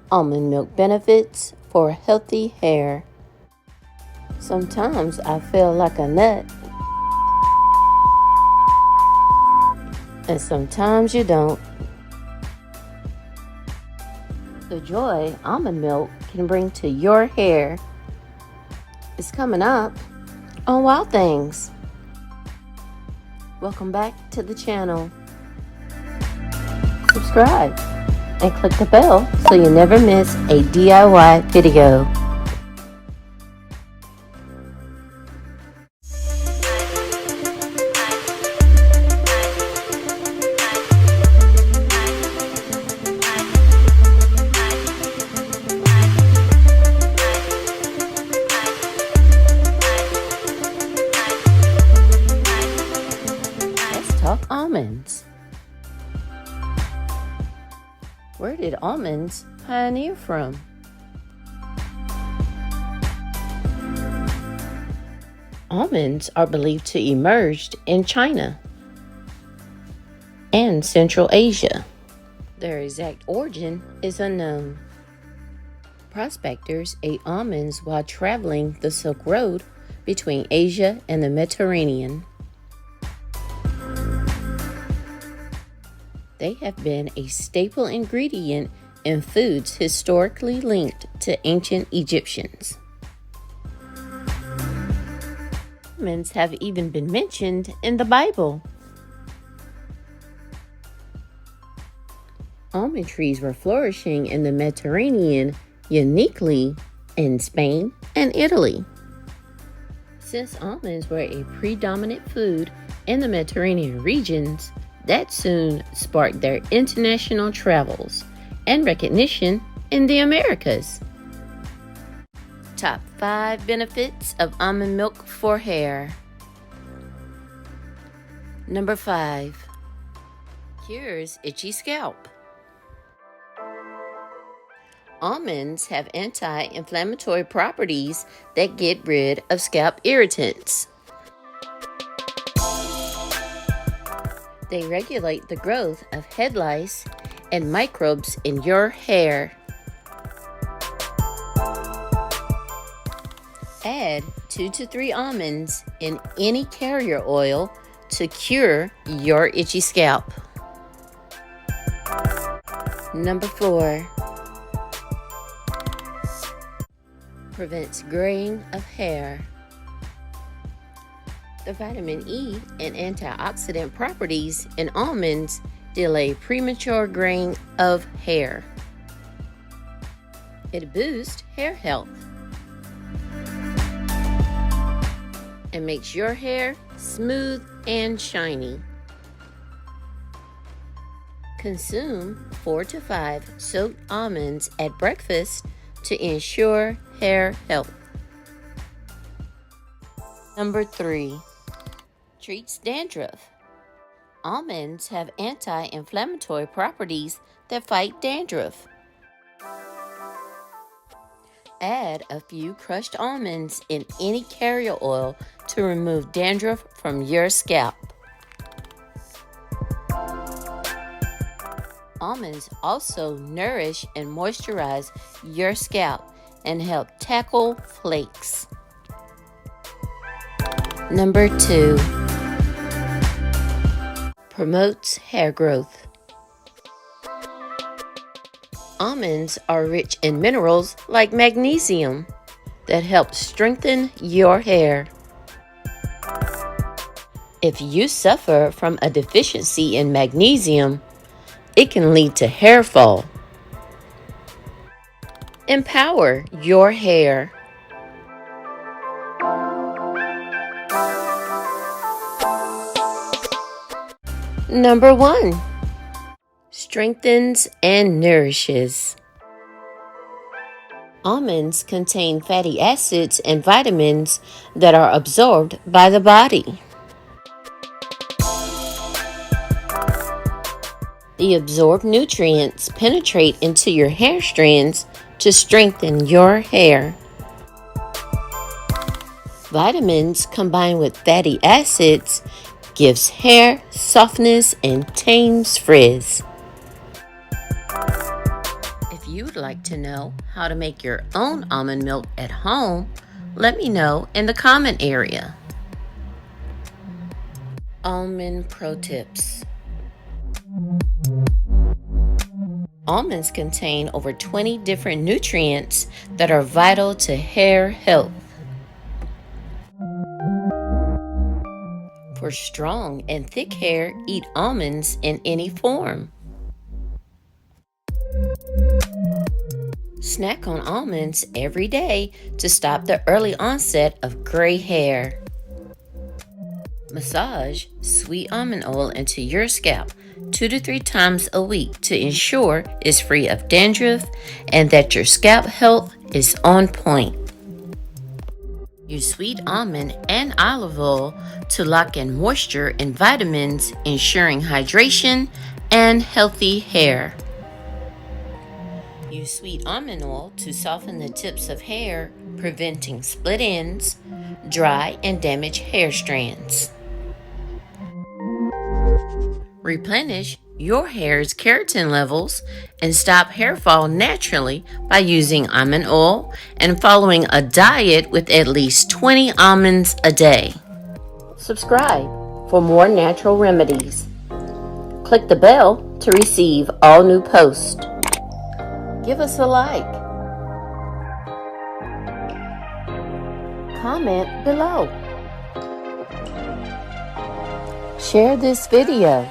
Almond milk benefits for healthy hair. Sometimes I feel like a nut, and sometimes you don't. The joy almond milk can bring to your hair is coming up on Wild Things. Welcome back to the channel. Subscribe and click the bell so you never miss a DIY video. Let's talk almonds. Where did almonds pioneer from? Almonds are believed to emerge in China and Central Asia. Their exact origin is unknown. Prospectors ate almonds while traveling the Silk Road between Asia and the Mediterranean. They have been a staple ingredient in foods historically linked to ancient Egyptians. Almonds have even been mentioned in the Bible. Almond trees were flourishing in the Mediterranean, uniquely in Spain and Italy. Since almonds were a predominant food in the Mediterranean regions, that soon sparked their international travels and recognition in the Americas. Top 5 benefits of almond milk for hair. Number 5. Cures itchy scalp. Almonds have anti-inflammatory properties that get rid of scalp irritants. They regulate the growth of head lice and microbes in your hair. Add 2 to 3 almonds in any carrier oil to cure your itchy scalp. Number 4. Prevents graying of hair. The vitamin E and antioxidant properties in almonds delay premature graying of hair. It boosts hair health and makes your hair smooth and shiny. Consume 4 to 5 soaked almonds at breakfast to ensure hair health. Number 3. Treats dandruff. Almonds have anti-inflammatory properties that fight dandruff. Add a few crushed almonds in any carrier oil to remove dandruff from your scalp. Almonds also nourish and moisturize your scalp and help tackle flakes. Number 2. Promotes hair growth. Almonds are rich in minerals like magnesium that help strengthen your hair. If you suffer from a deficiency in magnesium, it can lead to hair fall. Empower your hair. Number 1. Strengthens and nourishes. Almonds contain fatty acids and vitamins that are absorbed by the body. The absorbed nutrients penetrate into your hair strands to strengthen your hair. Vitamins combined with fatty acids gives hair softness and tames frizz. If you would like to know how to make your own almond milk at home, let me know in the comment area. Almond Pro Tips. Almonds contain over 20 different nutrients that are vital to hair health. For strong and thick hair, eat almonds in any form. Snack on almonds every day to stop the early onset of gray hair. Massage sweet almond oil into your scalp 2 to 3 times a week to ensure it's free of dandruff and that your scalp health is on point. Use sweet almond and olive oil to lock in moisture and vitamins, ensuring hydration and healthy hair. Use sweet almond oil to soften the tips of hair, preventing split ends, dry and damaged hair strands. Replenish your hair's keratin levels and stop hair fall naturally by using almond oil and following a diet with at least 20 almonds a day. Subscribe for more natural remedies. Click the bell to receive all new posts. Give us a like. Comment below. Share this video.